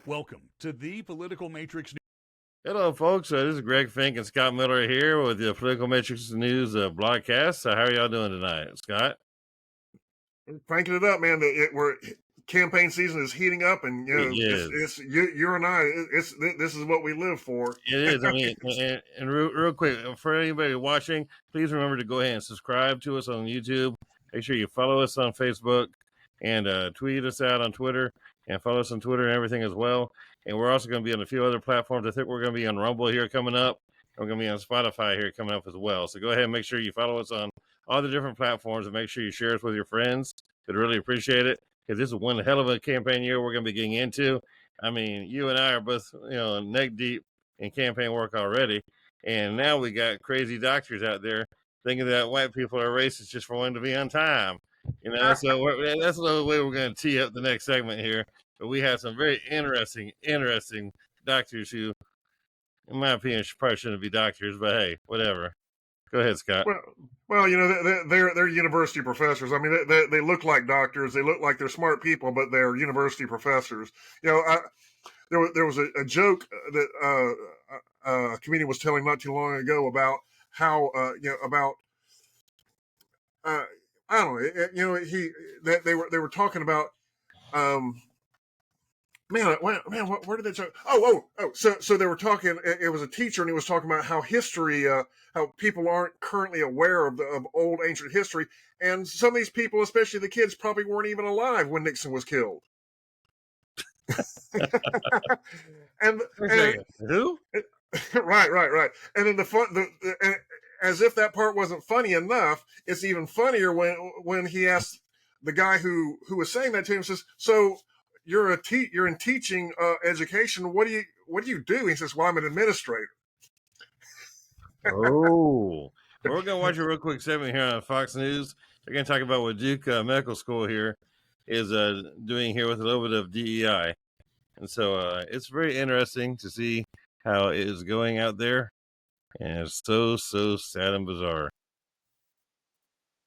Welcome to the Political Matrix. Hello, folks. This is Greg Fink and Scott Miller here with the Political Matrix News broadcast. How are y'all doing tonight, Scott? Cranking it up, man. Campaign season is heating up, and it's you and I. This is what we live for. It is. I mean, and real quick, for anybody watching, please remember to go ahead and subscribe to us on YouTube. Make sure you follow us on Facebook and tweet us out on Twitter and follow us on Twitter and everything as well. And we're also going to be on a few other platforms. I think we're going to be on Rumble here coming up. And we're going to be on Spotify here coming up as well. So go ahead and make sure you follow us on all the different platforms and make sure you share us with your friends. We'd really appreciate it because this is one hell of a campaign year we're going to be getting into. I mean, you and I are both, neck deep in campaign work already. And now we got crazy doctors out there thinking that white people are racist just for wanting to be on time. So that's the way we're going to tee up the next segment here. But we have some very interesting doctors who, in my opinion, probably shouldn't be doctors, but hey, whatever. Go ahead, Scott. Well, they're university professors. I mean, they look like doctors. They look like they're smart people, but they're university professors. There was a joke that a comedian was telling not too long ago about how I don't know. They were talking about. Where did they talk? So they were talking. It was a teacher, and he was talking about how history, how people aren't currently aware of old ancient history, and some of these people, especially the kids, probably weren't even alive when Nixon was killed. and who? Right. And then as if that part wasn't funny enough, it's even funnier when he asked the guy who was saying that to him, says, "So you're in teaching education. What do you do?" He says, "Well, I'm an administrator." Oh, we're gonna watch a real quick segment here on Fox News. They're gonna talk about what Duke Medical School here is doing here with a little bit of DEI, and so it's very interesting to see how it is going out there, and it's so sad and bizarre.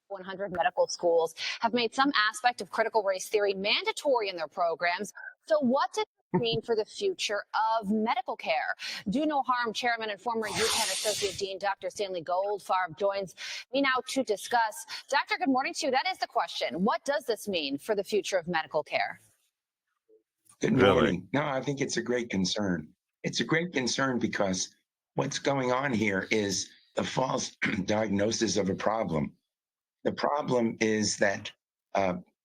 100 medical schools have made some aspect of critical race theory mandatory in their programs. So what does it mean for the future of medical care? Do No Harm Chairman and former UPenn Associate Dean Dr. Stanley Goldfarb joins me now to discuss. Doctor, good morning to you. That is the question. What does this mean for the future of medical care? Good morning. No, I think it's a great concern. It's a great concern because what's going on here is the false diagnosis of a problem. The problem is that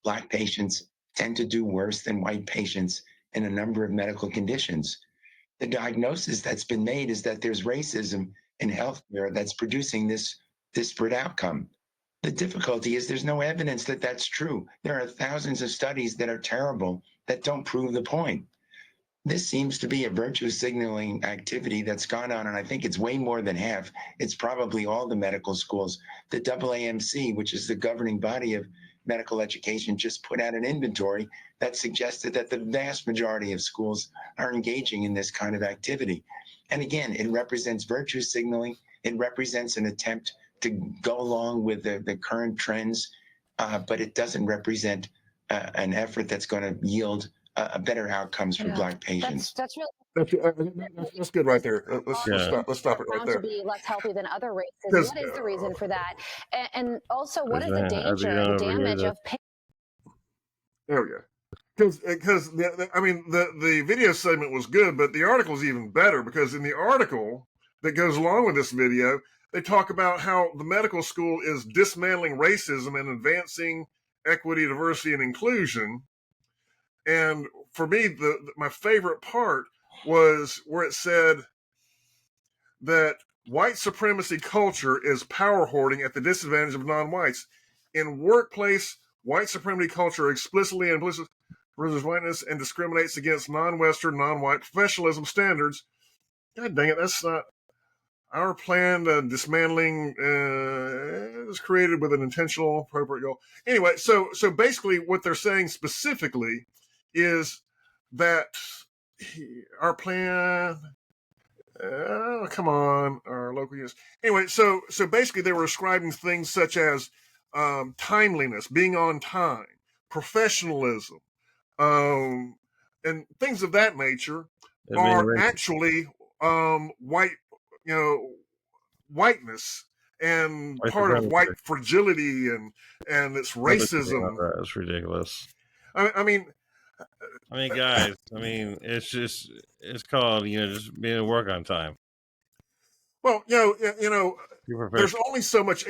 Black patients tend to do worse than white patients in a number of medical conditions. The diagnosis that's been made is that there's racism in healthcare that's producing this disparate outcome. The difficulty is there's no evidence that that's true. There are thousands of studies that are terrible that don't prove the point. This seems to be a virtue signaling activity that's gone on, and I think it's way more than half. It's probably all the medical schools. The AAMC, which is the governing body of medical education, just put out an inventory that suggested that the vast majority of schools are engaging in this kind of activity. And again, it represents virtue signaling. It represents an attempt to go along with the current trends, but it doesn't represent an effort that's going to yield better outcomes for Black patients. That's really that's good right there. Let's stop it right there. To be less healthy than other races. What is the reason for that? And also, what is the danger and damage of pain? There we go. Because the video segment was good, but the article is even better because in the article that goes along with this video, they talk about how the medical school is dismantling racism and advancing equity, diversity, and inclusion. And for me, my favorite part was where it said that white supremacy culture is power hoarding at the disadvantage of non-whites. In workplace, white supremacy culture explicitly and implicitly versus whiteness and discriminates against non-Western, non-white professionalism standards. God dang it, that's not our plan. Dismantling is created with an intentional, appropriate goal. Anyway, so basically what they're saying specifically is that our plan, come on, our local use. Anyway, so basically they were ascribing things such as timeliness, being on time, professionalism, and things of that nature They're being are racist. actually white, whiteness and White part of supremacy. white fragility and it's racism. That's ridiculous. I mean, Guys, it's called, just being at work on time. well, Be there's professional. only so much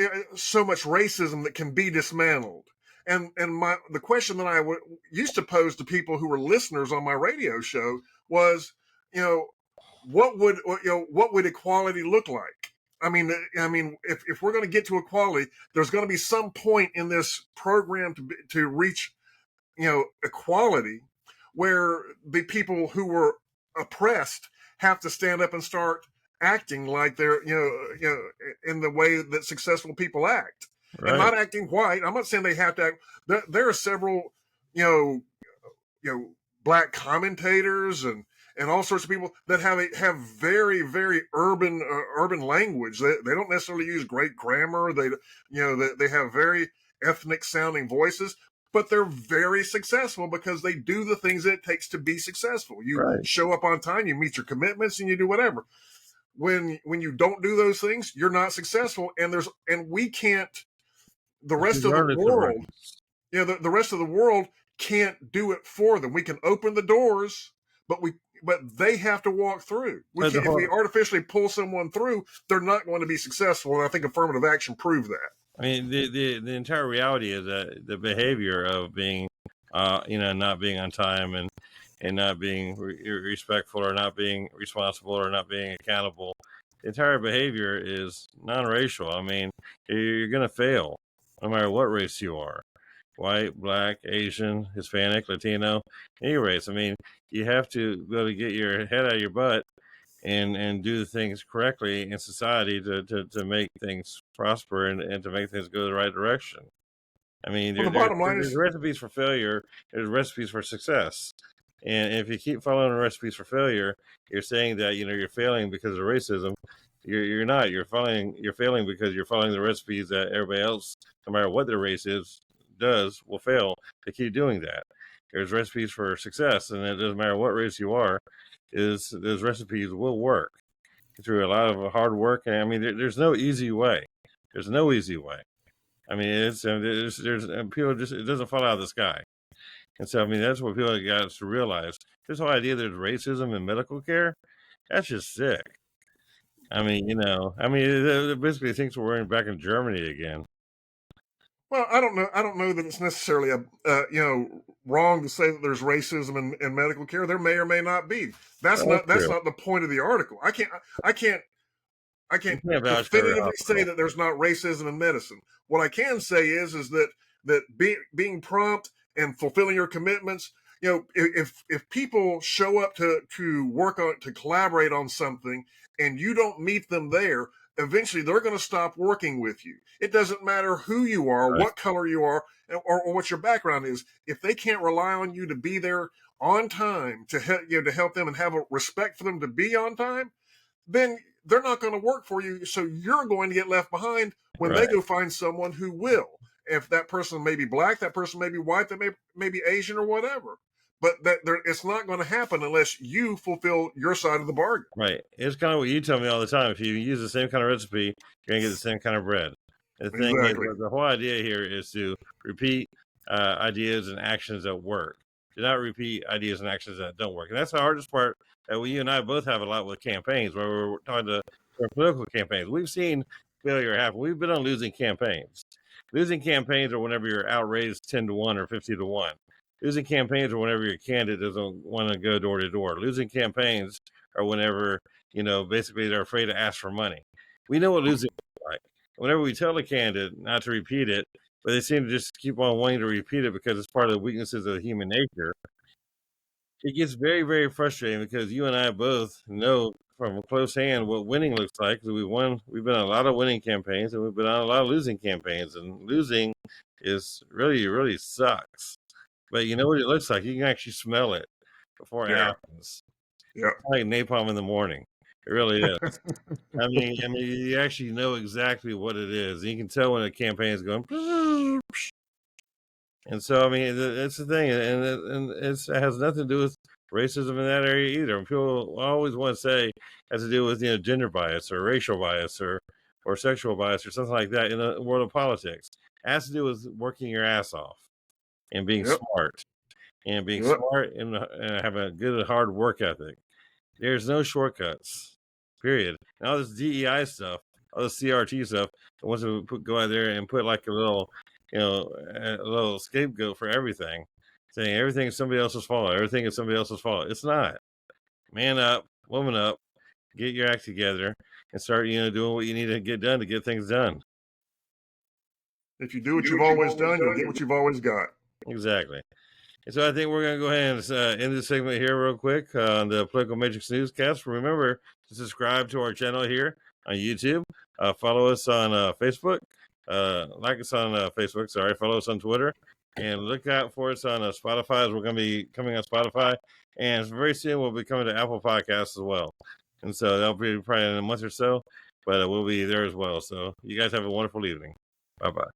racism that can be dismantled. And the question that I used to pose to people who were listeners on my radio show was, what would equality look like? I mean, if we're going to get to equality, there's going to be some point in this program to reach, equality, where the people who were oppressed have to stand up and start acting like they're, in the way that successful people act, and not acting white. I'm not saying they have to act. There are several, black commentators and all sorts of people that have very, very urban language. They don't necessarily use great grammar. They have very ethnic sounding voices, but they're very successful because they do the things that it takes to be successful. You show up on time, you meet your commitments, and you do whatever. When you don't do those things, you're not successful. And we can't. The rest of the world, the rest of the world can't do it for them. We can open the doors, but they have to walk through. If we artificially pull someone through, they're not going to be successful. And I think affirmative action proved that. I mean, the entire reality is that the behavior of being, not being on time and not being respectful or not being responsible or not being accountable, the entire behavior is non-racial. I mean, you're going to fail no matter what race you are. White, black, Asian, Hispanic, Latino, any race. I mean, you have to be able to get your head out of your butt and do the things correctly in society to make things prosper and to make things go the right direction. I mean, the bottom line there's is recipes for failure, there's recipes for success. And if you keep following the recipes for failure, you're saying that, you're failing because of racism. You're not. You're failing because you're following the recipes that everybody else, no matter what their race is, will fail to keep doing that. There's recipes for success, and it doesn't matter what race you are, those recipes will work through a lot of hard work. And I mean, there's no easy way. There's no easy way. I mean, there's people it doesn't fall out of the sky. And so, I mean, that's what people got to realize. This whole idea there's racism in medical care, that's just sick. I mean, it basically thinks we're back in Germany again. Well, I don't know that it's necessarily wrong to say that there's racism in medical care. There may or may not be. That's not the point of the article. I can't definitively say that there's not racism in medicine. What I can say is that being prompt and fulfilling your commitments, if people show up to work on, to collaborate on something, and you don't meet them there, eventually they're going to stop working with you. It doesn't matter who you are, what color you are, or what your background is. If they can't rely on you to be there on time to help them and have a respect for them to be on time, then they're not going to work for you. So you're going to get left behind when they go find someone who will. If that person may be black, that person may be white, that may be Asian or whatever. But it's not going to happen unless you fulfill your side of the bargain. Right. It's kind of what you tell me all the time. If you use the same kind of recipe, you're going to get the same kind of bread. The thing is, the whole idea here is to repeat ideas and actions that work. Do not repeat ideas and actions that don't work. And that's the hardest part that you and I both have a lot with campaigns, where we're talking to political campaigns. We've seen failure happen. We've been on losing campaigns. Losing campaigns are whenever you're outraised 10-1 or 50-1. Losing campaigns are whenever your candidate doesn't want to go door to door. Losing campaigns are whenever, basically they're afraid to ask for money. We know what losing is like. Whenever we tell the candidate not to repeat it, but they seem to just keep on wanting to repeat it because it's part of the weaknesses of human nature, it gets very, very frustrating because you and I both know from close hand what winning looks like. We've been on a lot of winning campaigns, and we've been on a lot of losing campaigns, and losing is really, really sucks. But you know what it looks like? You can actually smell it before it happens. Yeah. It's like napalm in the morning. It really is. I mean, you actually know exactly what it is. You can tell when a campaign is going. And so, I mean, it's the thing, and it has nothing to do with racism in that area either. And people always want to say it has to do with gender bias or racial bias or sexual bias or something like that in the world of politics. It has to do with working your ass off and being Yep. smart and being Yep. smart and have a good hard work ethic. There's no shortcuts. Period. And all this DEI stuff, all this CRT stuff, wants to go out there and put like a little, a little scapegoat for everything, saying everything is somebody else's fault. Everything is somebody else's fault. It's not. Man up, woman up, get your act together, and start, doing what you need to get done to get things done. If you do what you've always done, you'll get what you've always got. Exactly. And so I think we're going to go ahead and end this segment here real quick on the Political Matrix Newscast. Remember to subscribe to our channel here on YouTube. Follow us on Facebook. Like us on Facebook. Sorry. Follow us on Twitter. And look out for us on Spotify, as we're going to be coming on Spotify. And very soon we'll be coming to Apple Podcasts as well. And so that'll be probably in a month or so. But we'll be there as well. So you guys have a wonderful evening. Bye-bye.